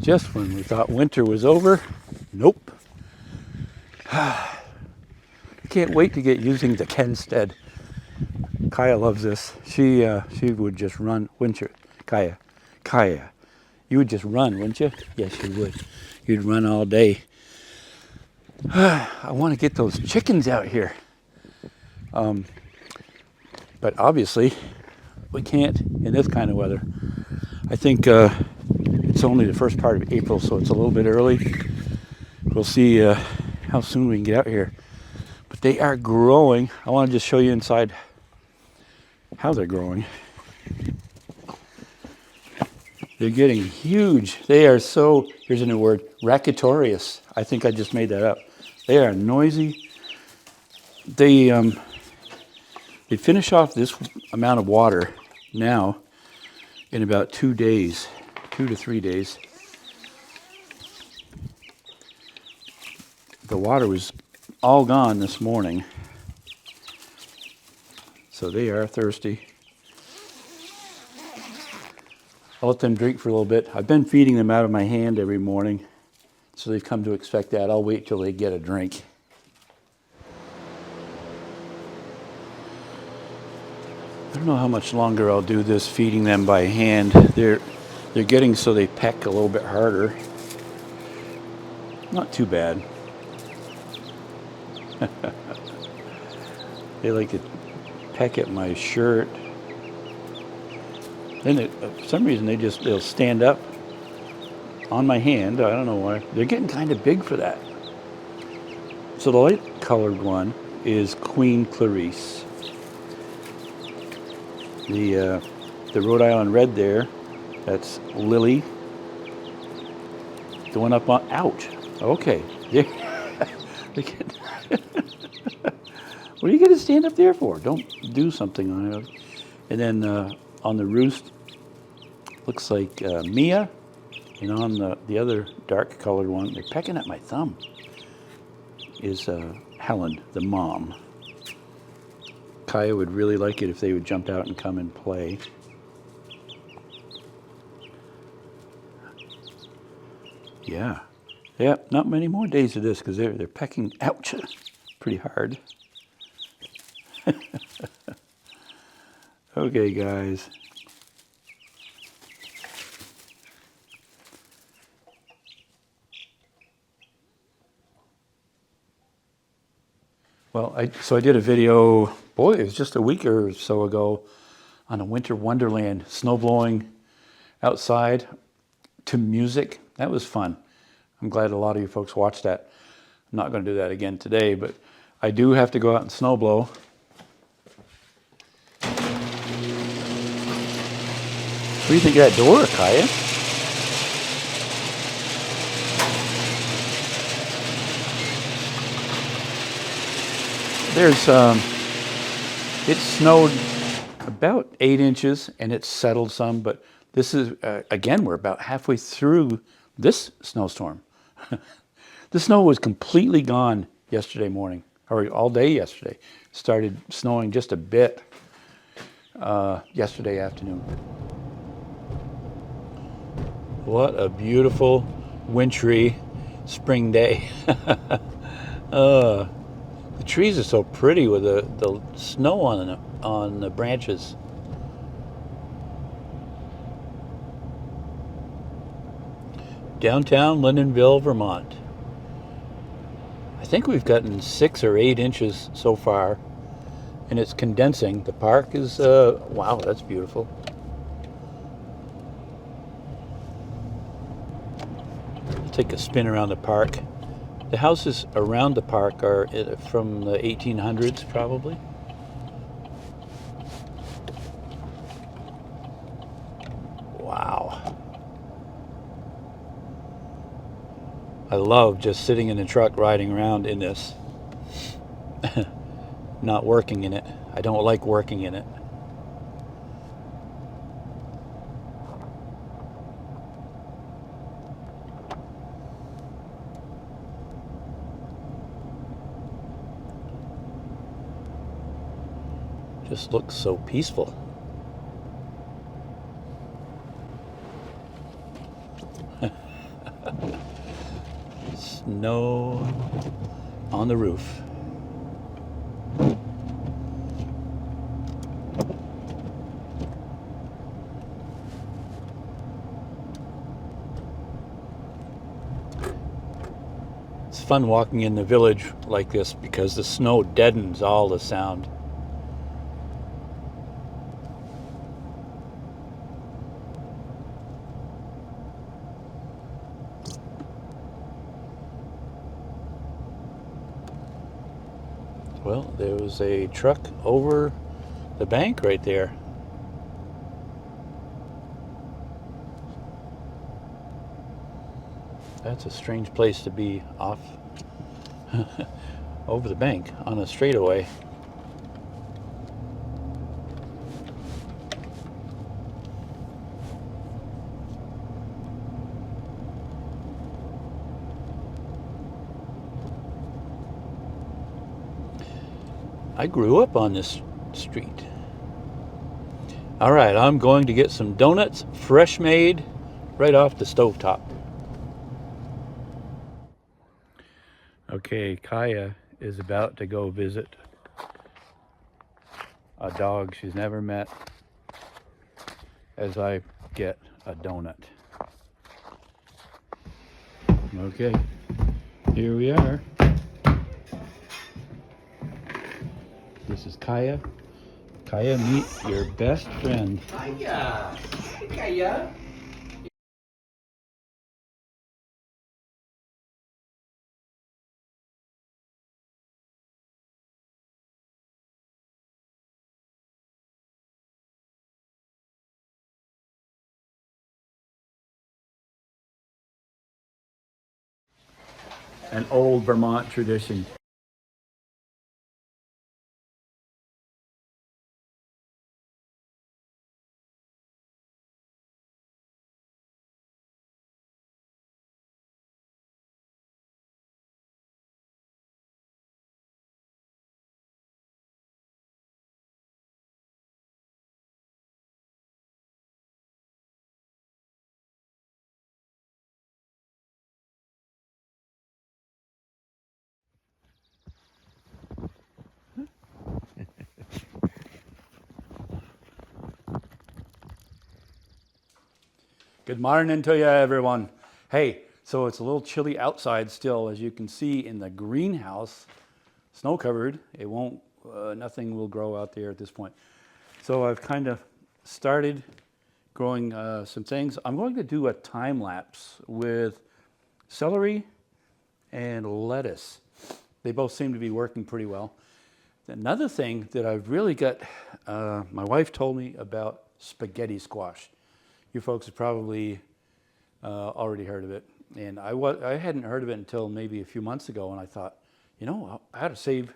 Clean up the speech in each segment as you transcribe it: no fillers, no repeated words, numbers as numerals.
Just when we thought winter was over, nope. I can't wait to get using the Kenstead. Kaya loves this. She would just run. Winter, Kaya, you would just run, wouldn't you? Yes, you would. You'd run all day. I want to get those chickens out here. But obviously, we can't in this kind of weather. I think it's only the first part of April, so it's a little bit early. We'll see how soon we can get out here. But they are growing. I want to just show you inside how they're growing. They're getting huge. They are so, here's a new word, racketorious. I think I just made that up. They are noisy. They finish off this amount of water now in about 2 days, 2 to 3 days. The water was all gone this morning, so they are thirsty. I'll let them drink for a little bit. I've been feeding them out of my hand every morning, so they've come to expect that. I'll wait till they get a drink. I don't know how much longer I'll do this feeding them by hand. They're getting so they peck a little bit harder. Not too bad. They like to peck at my shirt. Then for some reason they'll stand up on my hand. I don't know why. They're getting kind of big for that. So the light colored one is Queen Clarice. The Rhode Island red there, that's Lily. The one up on, ouch. Okay. What are you going to stand up there for? Don't do something on it. And then on the roost, looks like Mia. And on the other dark colored one, they're pecking at my thumb, is Helen, the mom. Kaya would really like it if they would jump out and come and play. Yeah. Yeah, not many more days of this because they're pecking, ouch, pretty hard. Okay, guys. Well, so I did a video, boy, it was just a week or so ago, on a winter wonderland, snow blowing outside to music. That was fun. I'm glad a lot of you folks watched that. I'm not going to do that again today, but I do have to go out and snow blow. What do you think of that door, Kaya? It snowed about 8 inches and it's settled some, but this is, again, we're about halfway through this snowstorm. The snow was completely gone yesterday morning, or all day yesterday. Started snowing just a bit yesterday afternoon. What a beautiful, wintry spring day. The trees are so pretty with the snow on the branches. Downtown Lyndonville, Vermont. I think we've gotten 6 or 8 inches so far, and it's condensing. The park is, wow, that's beautiful. Take a spin around the park. The houses around the park are from the 1800s, probably. Wow. I love just sitting in the truck riding around in this. Not working in it. I don't like working in it. Just looks so peaceful. snow on the roof. It's fun walking in the village like this because the snow deadens all the sound. Well, there was a truck over the bank right there. That's a strange place to be off over the bank on a straightaway. I grew up on this street. All right, I'm going to get some donuts, fresh made, right off the stovetop. Okay, Kaya is about to go visit a dog she's never met as I get a donut. Okay, here we are. This is Kaya. Kaya, meet your best friend. Kaya! Hi, Kaya! An old Vermont tradition. Good morning to you, everyone. Hey, so it's a little chilly outside still, as you can see in the greenhouse, snow covered. It won't, nothing will grow out there at this point. So I've kind of started growing some things. I'm going to do a time lapse with celery and lettuce. They both seem to be working pretty well. Another thing that I've really got, my wife told me about spaghetti squash. You folks have probably already heard of it. And I hadn't heard of it until maybe a few months ago, and I thought, you know, I had to save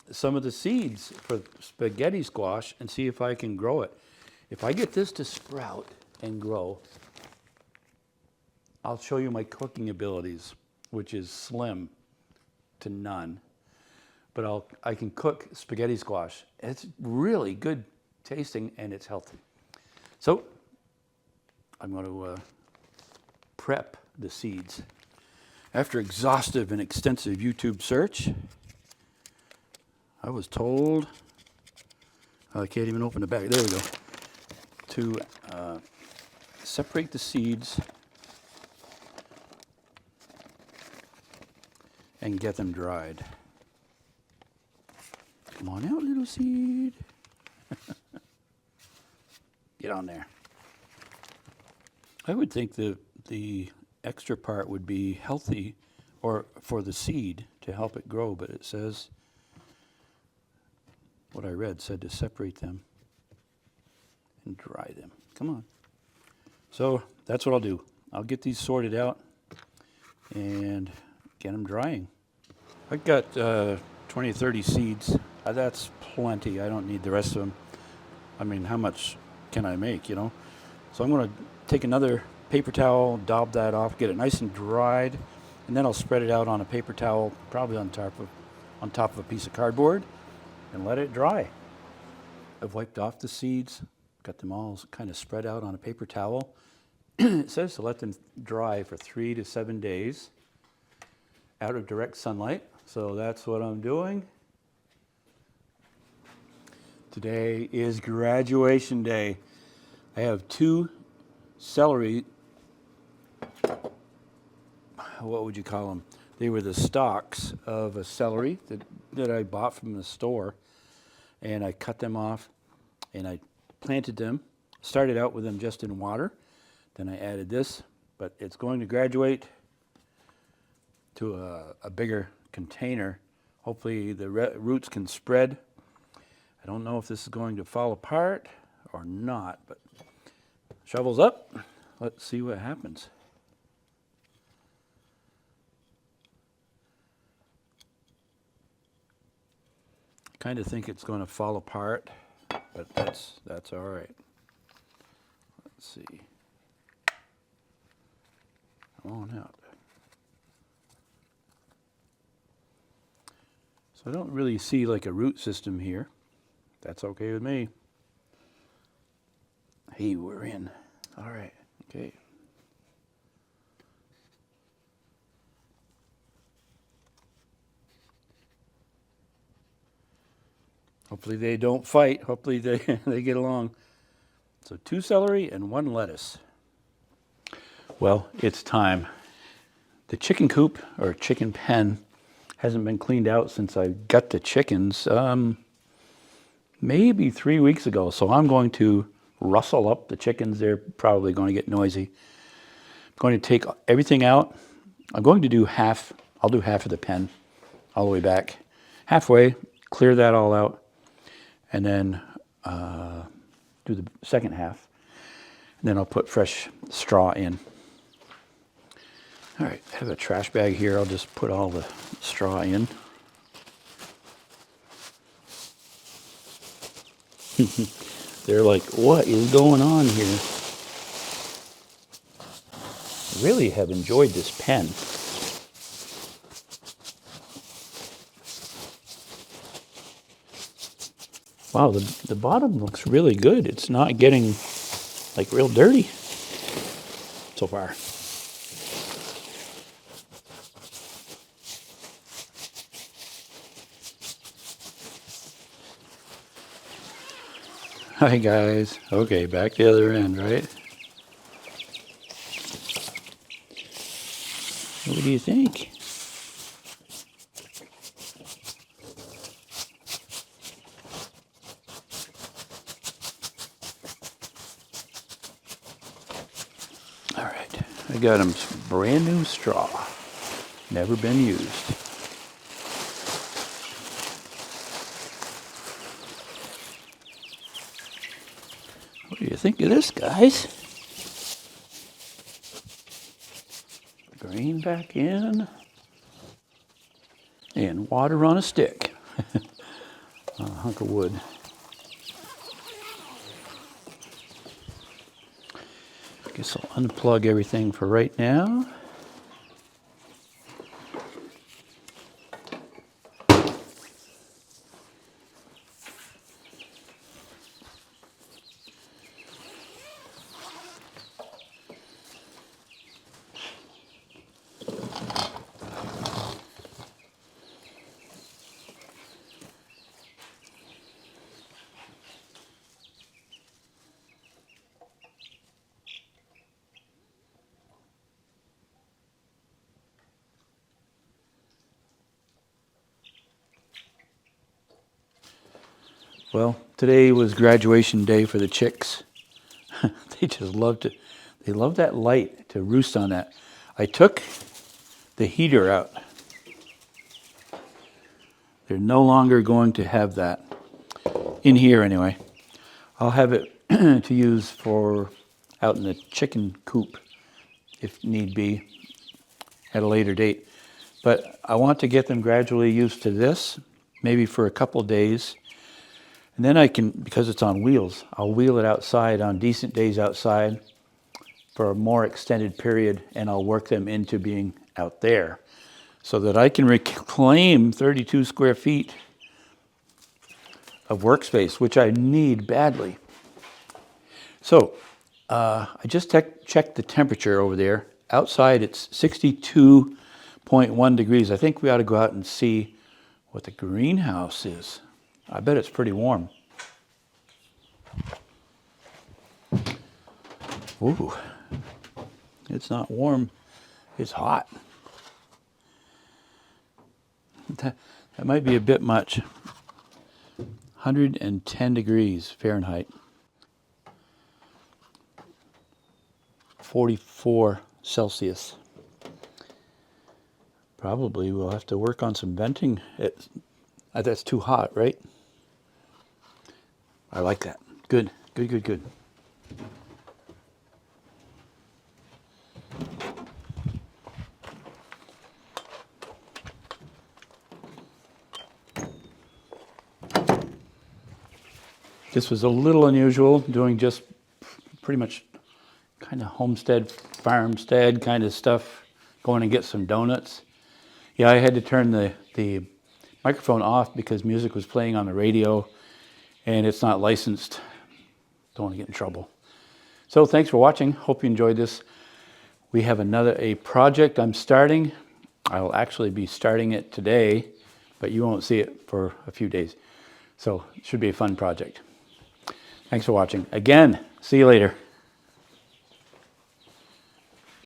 some of the seeds for spaghetti squash and see if I can grow it. If I get this to sprout and grow, I'll show you my cooking abilities, which is slim to none. But I can cook spaghetti squash. It's really good tasting and it's healthy. So I'm going to prep the seeds. After exhaustive and extensive YouTube search, I was told, I can't even open the bag, there we go, to separate the seeds and get them dried. Come on out, little seed. Get on there. I would think the extra part would be healthy or for the seed to help it grow, but it says, what I read said to separate them and dry them. Come on. So that's what I'll do. I'll get these sorted out and get them drying. I've got 20 or 30 seeds. That's plenty. I don't need the rest of them. I mean, how much can I make, you know? So I'm going to take another paper towel, daub that off, get it nice and dried, and then I'll spread it out on a paper towel, probably on top of a piece of cardboard, and let it dry. I've wiped off the seeds, got them all kind of spread out on a paper towel. It says to let them dry for 3 to 7 days. out of direct sunlight. So that's what I'm doing. Today is graduation day. I have 2 celery, what would you call them? They were the stalks of a celery that I bought from the store. And I cut them off and I planted them. Started out with them just in water. Then I added this, but it's going to graduate to a bigger container. Hopefully the roots can spread. I don't know if this is going to fall apart or not, but shovels up. Let's see what happens. I kind of think it's going to fall apart, but that's all right. Let's see. Come on out. So I don't really see like a root system here. That's okay with me. Hey, we're in. All right, okay. Hopefully they don't fight. Hopefully they get along. So 2 celery and 1 lettuce. Well, it's time. The chicken coop or chicken pen hasn't been cleaned out since I got the chickens maybe 3 weeks ago. So I'm going to rustle up the chickens. They're probably going to get noisy. I'm going to take everything out. I'm going to do half. I'll do half of the pen all the way back. Halfway, clear that all out. And then do the second half. And then I'll put fresh straw in. All right, I have a trash bag here. I'll just put all the straw in. They're like, what is going on here? I really have enjoyed this pen. Wow, the bottom looks really good. It's not getting like real dirty so far. Hi guys. Okay, back the other end, right? What do you think? All right, I got them some brand new straw, never been used. What do you think of this, guys? Grain back in, and water on a stick. On a hunk of wood. I guess I'll unplug everything for right now. Well, today was graduation day for the chicks. They just loved it. They love that light to roost on that. I took the heater out. They're no longer going to have that in here anyway. I'll have it to use for out in the chicken coop if need be at a later date. But I want to get them gradually used to this, maybe for a couple days. And then I can, because it's on wheels, I'll wheel it outside on decent days outside for a more extended period, and I'll work them into being out there so that I can reclaim 32 square feet of workspace, which I need badly. So I just checked the temperature over there. Outside it's 62 0.1 degrees. I think we ought to go out and see what the greenhouse is. I bet it's pretty warm. Ooh, it's not warm, it's hot. That might be a bit much. 110 degrees Fahrenheit. 44 Celsius. Probably we'll have to work on some venting. That's too hot, right? I like that. Good, good, good, good. This was a little unusual, doing just pretty much kind of homestead, farmstead kind of stuff, going and get some donuts. Yeah, I had to turn the microphone off because music was playing on the radio and it's not licensed. Don't want to get in trouble. So thanks for watching. Hope you enjoyed this. We have a project I'm starting. I'll actually be starting it today, but you won't see it for a few days. So it should be a fun project. Thanks for watching. Again, see you later.